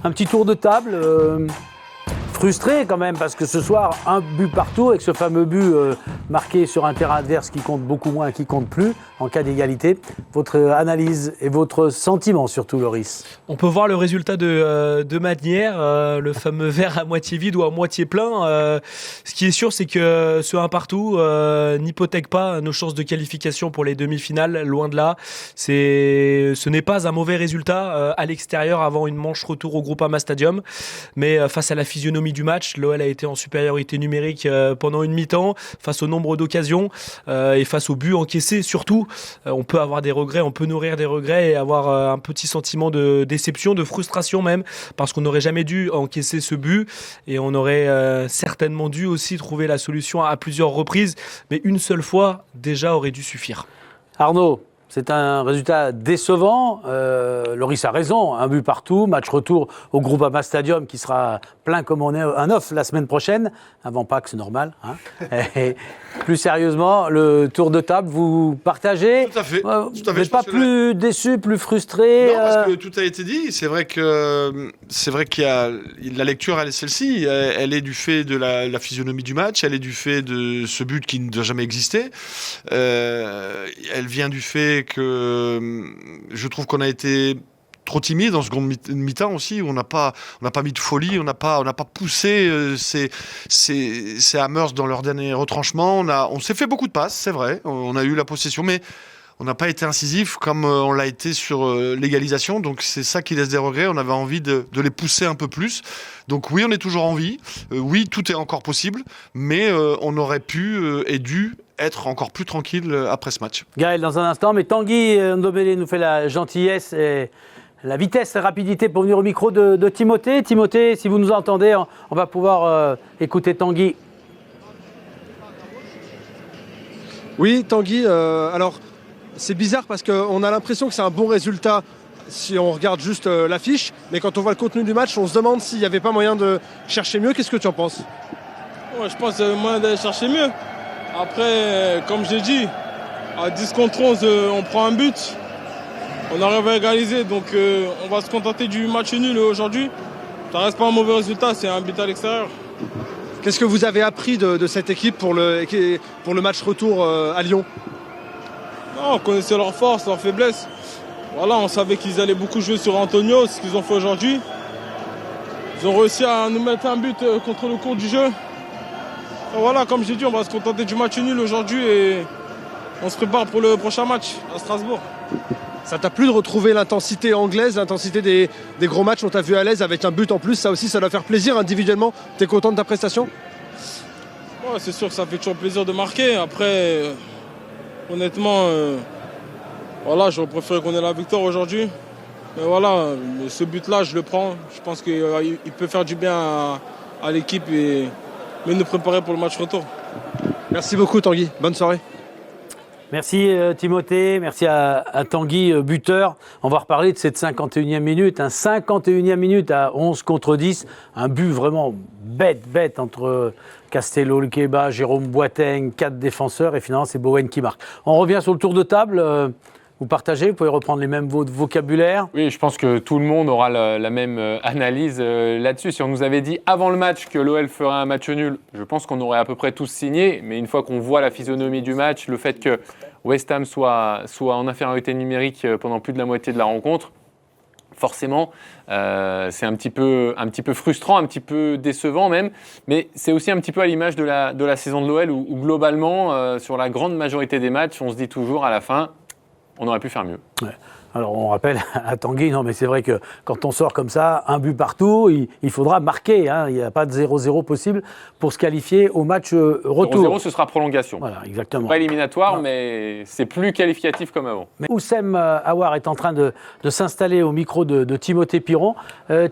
Un petit tour de table. Frustré quand même, parce que ce soir, un but partout, avec ce fameux but marqué sur un terrain adverse qui compte beaucoup moins, qui compte plus, en cas d'égalité. Votre analyse et votre sentiment surtout, Loris? On peut voir le résultat de manière, le fameux verre à moitié vide ou à moitié plein. Ce qui est sûr, c'est que ce 1 partout n'hypothèque pas nos chances de qualification pour les demi-finales, loin de là. Ce n'est pas un mauvais résultat à l'extérieur avant une manche retour au Groupama Stadium, mais face à la physionomie du match, l'OL a été en supériorité numérique pendant une mi-temps, face au nombre d'occasions et face au but encaissé surtout. On peut avoir des regrets, on peut nourrir des regrets et avoir un petit sentiment de déception, de frustration même, parce qu'on n'aurait jamais dû encaisser ce but et on aurait certainement dû aussi trouver la solution à plusieurs reprises, mais une seule fois déjà aurait dû suffire. Arnaud, c'est un résultat décevant. Loris a raison, un but partout, match retour au Groupama Stadium qui sera plein comme on est un 9 la semaine prochaine, avant Pâques, c'est normal. Hein. Et plus sérieusement, le tour de table, vous partagez? Tout à fait. Vous n'êtes pas plus déçu, plus frustré? Non, parce que tout a été dit. C'est vrai qu'il y a la lecture, elle est celle-ci. Elle est du fait de la physionomie du match. Elle est du fait de ce but qui ne doit jamais exister. Elle vient du fait que je trouve qu'on a été trop timide en seconde mi-temps aussi, où on n'a pas mis de folie, on n'a pas poussé ces Hammers dans leur dernier retranchement. On s'est fait beaucoup de passes, c'est vrai, on a eu la possession, mais on n'a pas été incisif comme on l'a été sur l'égalisation, donc c'est ça qui laisse des regrets. On avait envie de les pousser un peu plus. Donc oui, on est toujours en vie, oui, tout est encore possible, mais on aurait pu et dû être encore plus tranquille après ce match. Gaël, dans un instant, mais Tanguy Ndombele nous fait la gentillesse et la vitesse, la rapidité pour venir au micro de Timothée. Timothée, si vous nous entendez, on va pouvoir écouter Tanguy. Oui, Tanguy, alors c'est bizarre parce qu'on a l'impression que c'est un bon résultat si on regarde juste l'affiche, mais quand on voit le contenu du match, on se demande s'il n'y avait pas moyen de chercher mieux. Qu'est-ce que tu en penses? Je pense qu'il y a moyen d'aller chercher mieux. Après, comme j'ai dit, à 10 contre 11, on prend un but. On arrive à égaliser, donc on va se contenter du match nul aujourd'hui. Ça reste pas un mauvais résultat, c'est un but à l'extérieur. Qu'est-ce que vous avez appris de cette équipe pour le match retour à Lyon? Non, on connaissait leurs forces, leurs faiblesses. Voilà, on savait qu'ils allaient beaucoup jouer sur Antonio, ce qu'ils ont fait aujourd'hui. Ils ont réussi à nous mettre un but contre le cours du jeu. Et voilà, comme j'ai dit, on va se contenter du match nul aujourd'hui et on se prépare pour le prochain match à Strasbourg. Ça t'a plu de retrouver l'intensité anglaise, l'intensité des gros matchs? On t'a vu à l'aise avec un but en plus, ça aussi ça doit faire plaisir individuellement. T'es content de ta prestation? Ouais, c'est sûr que ça fait toujours plaisir de marquer. Après, honnêtement, voilà, j'aurais préféré qu'on ait la victoire aujourd'hui. Mais voilà, ce but-là, je le prends. Je pense qu'il peut faire du bien à l'équipe et nous préparer pour le match retour. Merci beaucoup Tanguy, bonne soirée. Merci Timothée, merci à Tanguy, buteur. On va reparler de cette 51e minute. 51e minute à 11 contre 10. Un but vraiment bête entre Castello, Lukeba, Jérôme Boateng, 4 défenseurs et finalement c'est Bowen qui marque. On revient sur le tour de table. Vous partagez, vous pouvez reprendre les mêmes vocabulaires. Oui, je pense que tout le monde aura la même analyse là-dessus. Si on nous avait dit avant le match que l'OL ferait un match nul, je pense qu'on aurait à peu près tous signé. Mais une fois qu'on voit la physionomie du match, le fait que West Ham soit en infériorité numérique pendant plus de la moitié de la rencontre, forcément, c'est un petit peu frustrant, un petit peu décevant même. Mais c'est aussi un petit peu à l'image de la saison de l'OL où globalement, sur la grande majorité des matchs, on se dit toujours à la fin, on aurait pu faire mieux. Ouais. Alors on rappelle à Tanguy, non mais c'est vrai que quand on sort comme ça, un but partout, il faudra marquer. Hein, il n'y a pas de 0-0 possible pour se qualifier au match retour. 0-0, ce sera prolongation. Voilà, exactement. Pas éliminatoire, mais c'est plus qualificatif comme avant. Mais Oussem Aouar est en train de s'installer au micro de Timothée Piron.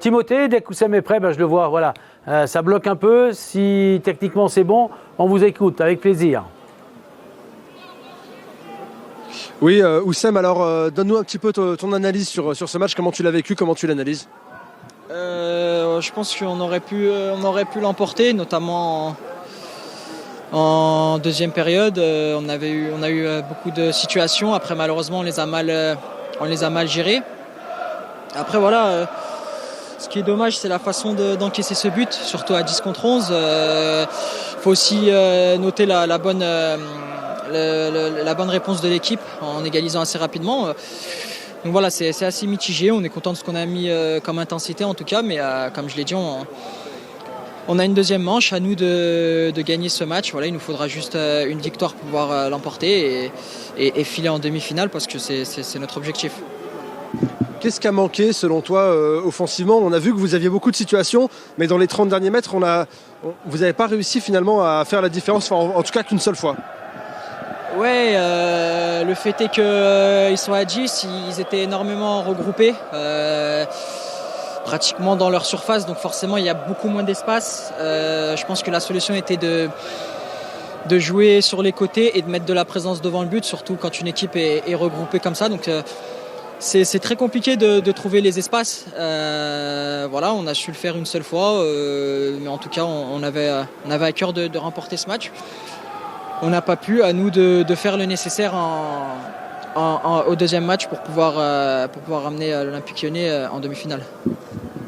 Timothée, dès qu'Oussem est prêt, je le vois, voilà, ça bloque un peu. Si techniquement c'est bon, on vous écoute avec plaisir. Oui, Oussem, alors donne-nous un petit peu ton analyse sur ce match, comment tu l'as vécu, comment tu l'analyses? Je pense qu'on aurait pu l'emporter, notamment en deuxième période. On a eu beaucoup de situations. Après, malheureusement, on les a mal gérées. Après, voilà, Ce qui est dommage, c'est la façon d'encaisser ce but, surtout à 10 contre 11. Faut aussi noter la bonne réponse de l'équipe en égalisant assez rapidement. Donc voilà, c'est assez mitigé. On est content de ce qu'on a mis comme intensité en tout cas, mais comme je l'ai dit, on a une deuxième manche, à nous de gagner ce match. Voilà, il nous faudra juste une victoire pour pouvoir l'emporter et filer en demi-finale parce que c'est notre objectif. Qu'est-ce qui a manqué selon toi offensivement? On a vu que vous aviez beaucoup de situations, mais dans les 30 derniers mètres, vous n'avez pas réussi finalement à faire la différence, en tout cas qu'une seule fois. Ouais, le fait est qu'ils sont à 10, ils étaient énormément regroupés, pratiquement dans leur surface, donc forcément il y a beaucoup moins d'espace. Je pense que la solution était de jouer sur les côtés et de mettre de la présence devant le but, surtout quand une équipe est regroupée comme ça. Donc c'est très compliqué de trouver les espaces. Voilà, on a su le faire une seule fois, mais en tout cas on avait à cœur de remporter ce match. On n'a pas pu, à nous de faire le nécessaire au deuxième match pour pouvoir ramener l'Olympique Lyonnais en demi-finale.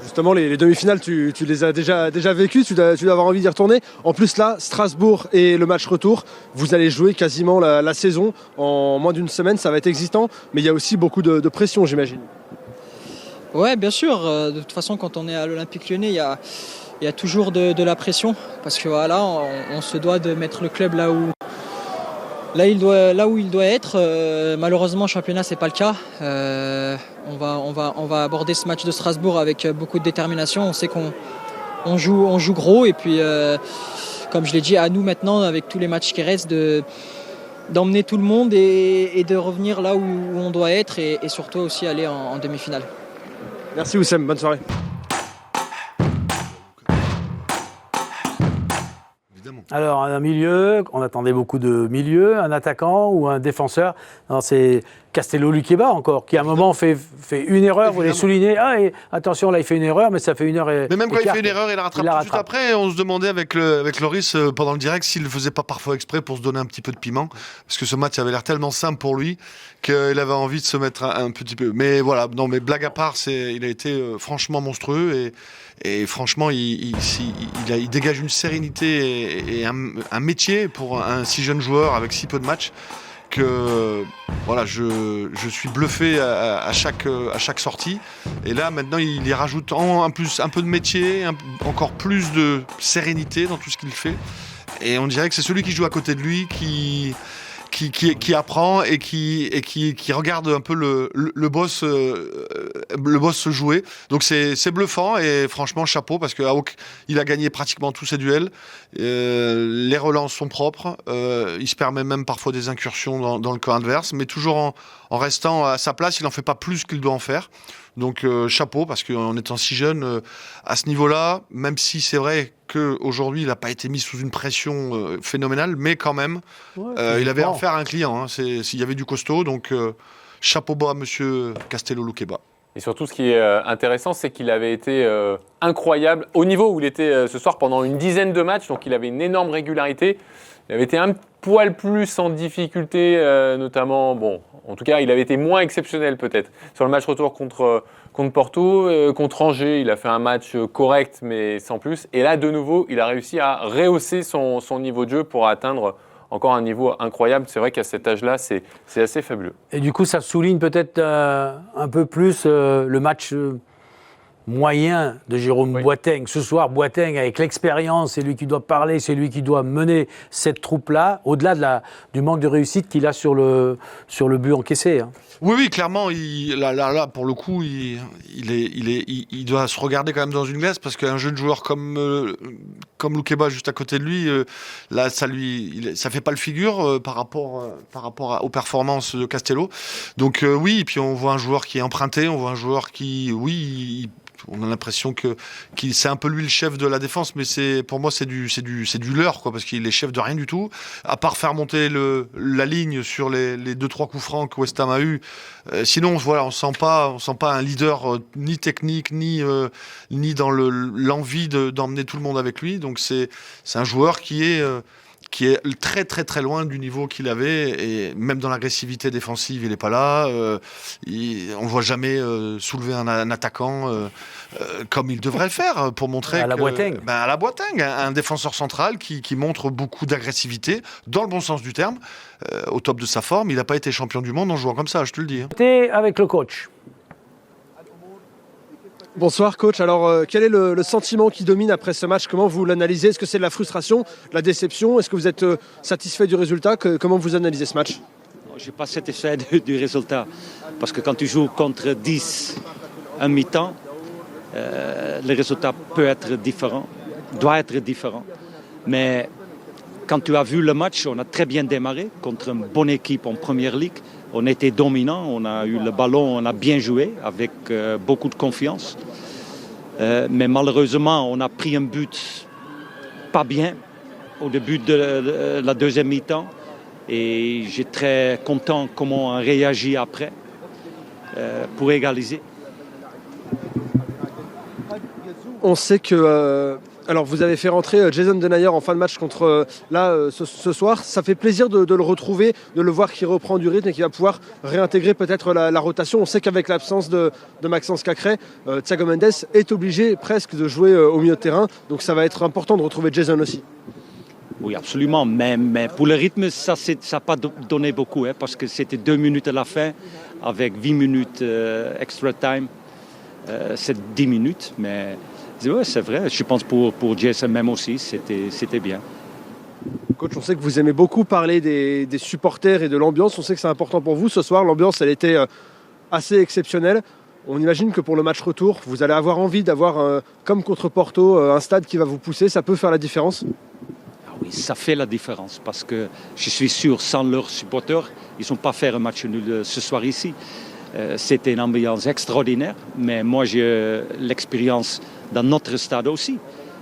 Justement, les demi-finales, tu les as déjà vécues, tu dois avoir envie d'y retourner. En plus là, Strasbourg et le match retour, vous allez jouer quasiment la saison en moins d'une semaine, ça va être existant, mais il y a aussi beaucoup de pression, j'imagine. Ouais, bien sûr. De toute façon, quand on est à l'Olympique Lyonnais, il y a toujours de la pression, parce que voilà, on se doit de mettre le club là où il doit être. Malheureusement, le championnat, c'est pas le cas. On va aborder ce match de Strasbourg avec beaucoup de détermination. On sait qu'on joue gros, et puis comme je l'ai dit, à nous maintenant, avec tous les matchs qui restent, d'emmener tout le monde et de revenir là où on doit être, et surtout aussi aller en demi-finale. Merci Oussem, bonne soirée. Alors, un milieu, on attendait beaucoup de milieux, un attaquant ou un défenseur. Non, c'est Castello-Luqueba encore, qui à un moment fait une erreur, vous l'avez souligné. Ah, et attention, là, il fait une erreur, mais ça fait une heure et. Mais même quand il quart, fait une erreur, il la rattrape tout de suite après. On se demandait avec Loris pendant le direct s'il ne le faisait pas parfois exprès pour se donner un petit peu de piment. Parce que ce match avait l'air tellement simple pour lui qu'il avait envie de se mettre un petit peu. Mais voilà, non, mais blague à part, il a été franchement monstrueux. Et franchement, il dégage une sérénité et un métier pour un si jeune joueur avec si peu de matchs que voilà, je suis bluffé à chaque sortie. Et là, maintenant, il y rajoute en plus un peu de métier, encore plus de sérénité dans tout ce qu'il fait. Et on dirait que c'est celui qui joue à côté de lui qui apprend et qui regarde un peu le boss se jouer. Donc c'est bluffant, et franchement chapeau, parce que AOK, il a gagné pratiquement tous ses duels. Les relances sont propres. Il se permet même parfois des incursions dans le camp adverse, mais toujours en restant à sa place. Il n'en fait pas plus qu'il doit en faire. Donc chapeau, parce qu'en étant si jeune à ce niveau-là, même si c'est vrai qu'aujourd'hui il n'a pas été mis sous une pression phénoménale, mais quand même, il avait à en faire un client. S'il y avait du costaud, donc chapeau bas à monsieur Castello-Luqueba. Et surtout, ce qui est intéressant, c'est qu'il avait été incroyable au niveau où il était ce soir pendant une dizaine de matchs, donc il avait une énorme régularité. Il avait été un poil plus en difficulté, notamment, en tout cas, il avait été moins exceptionnel peut-être. Sur le match retour contre Porto, contre Angers, il a fait un match correct, mais sans plus. Et là, de nouveau, il a réussi à rehausser son niveau de jeu pour atteindre encore un niveau incroyable. C'est vrai qu'à cet âge-là, c'est assez fabuleux. Et du coup, ça souligne peut-être un peu plus le match moyen de Jérôme Boateng. Ce soir, Boateng, avec l'expérience, c'est lui qui doit parler, c'est lui qui doit mener cette troupe-là, au-delà du manque de réussite qu'il a sur le but encaissé. Oui, clairement, là, pour le coup, il doit se regarder quand même dans une glace, parce qu'un jeune joueur comme Luqueba juste à côté de lui, là, ça fait pas le figure par rapport aux performances de Castello. Donc oui, et puis on voit un joueur qui est emprunté, on voit un joueur qui, on a l'impression que c'est un peu lui le chef de la défense, mais pour moi c'est du leurre, quoi, parce qu'il est chef de rien du tout, à part faire monter la ligne sur les 2-3 coups francs que West Ham a eu. Sinon voilà, on sent pas un leader ni technique ni dans l'envie d'emmener tout le monde avec lui. Donc c'est un joueur qui est qui est très très très loin du niveau qu'il avait, et même dans l'agressivité défensive, il n'est pas là. On ne voit jamais soulever un attaquant comme il devrait le faire pour montrer à la Boateng. À la Boateng, un défenseur central qui montre beaucoup d'agressivité, dans le bon sens du terme, au top de sa forme. Il n'a pas été champion du monde en jouant comme ça, je te le dis. T'es avec le coach. Bonsoir coach, alors quel est le sentiment qui domine après ce match? Comment vous l'analysez? Est-ce que c'est de la frustration, de la déception? Est-ce que vous êtes satisfait du résultat? Comment vous analysez ce match? Je ne suis pas satisfait du résultat, parce que quand tu joues contre 10 un mi-temps, le résultat peut être différent, doit être différent. Mais quand tu as vu le match, on a très bien démarré contre une bonne équipe en Première Ligue. On était dominant, on a eu le ballon, on a bien joué avec beaucoup de confiance. Mais malheureusement, on a pris un but pas bien au début de la deuxième mi-temps. Et j'ai très content comment on a réagi après pour égaliser. On sait que... alors vous avez fait rentrer Jason Denayer en fin de match contre ce soir. Ça fait plaisir de le retrouver, de le voir qui reprend du rythme et qui va pouvoir réintégrer peut-être la rotation. On sait qu'avec l'absence de Maxence Cacré, Thiago Mendes est obligé presque de jouer au milieu de terrain. Donc ça va être important de retrouver Jason aussi. Oui, absolument. Mais pour le rythme, ça n'a pas donné beaucoup, parce que c'était 2 minutes à la fin avec 8 minutes extra time. C'est 10 minutes, mais... Ouais, c'est vrai, je pense pour Jason même aussi, c'était bien. Coach, on sait que vous aimez beaucoup parler des supporters et de l'ambiance. On sait que c'est important pour vous. Ce soir, l'ambiance, elle était assez exceptionnelle. On imagine que pour le match retour, vous allez avoir envie d'avoir, comme contre Porto, un stade qui va vous pousser. Ça peut faire la différence? Oui, ça fait la différence parce que je suis sûr, sans leurs supporters, ils ne sont pas faire un match nul ce soir ici. C'était une ambiance extraordinaire, mais moi j'ai l'expérience dans notre stade aussi.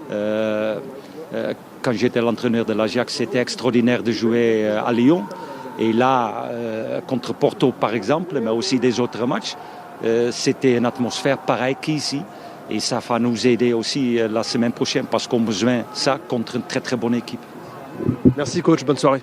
Quand j'étais l'entraîneur de l'Ajax, c'était extraordinaire de jouer à Lyon. Et là, contre Porto par exemple, mais aussi des autres matchs, c'était une atmosphère pareille qu'ici. Et ça va nous aider aussi la semaine prochaine parce qu'on a besoin de ça contre une très très bonne équipe. Merci coach, bonne soirée.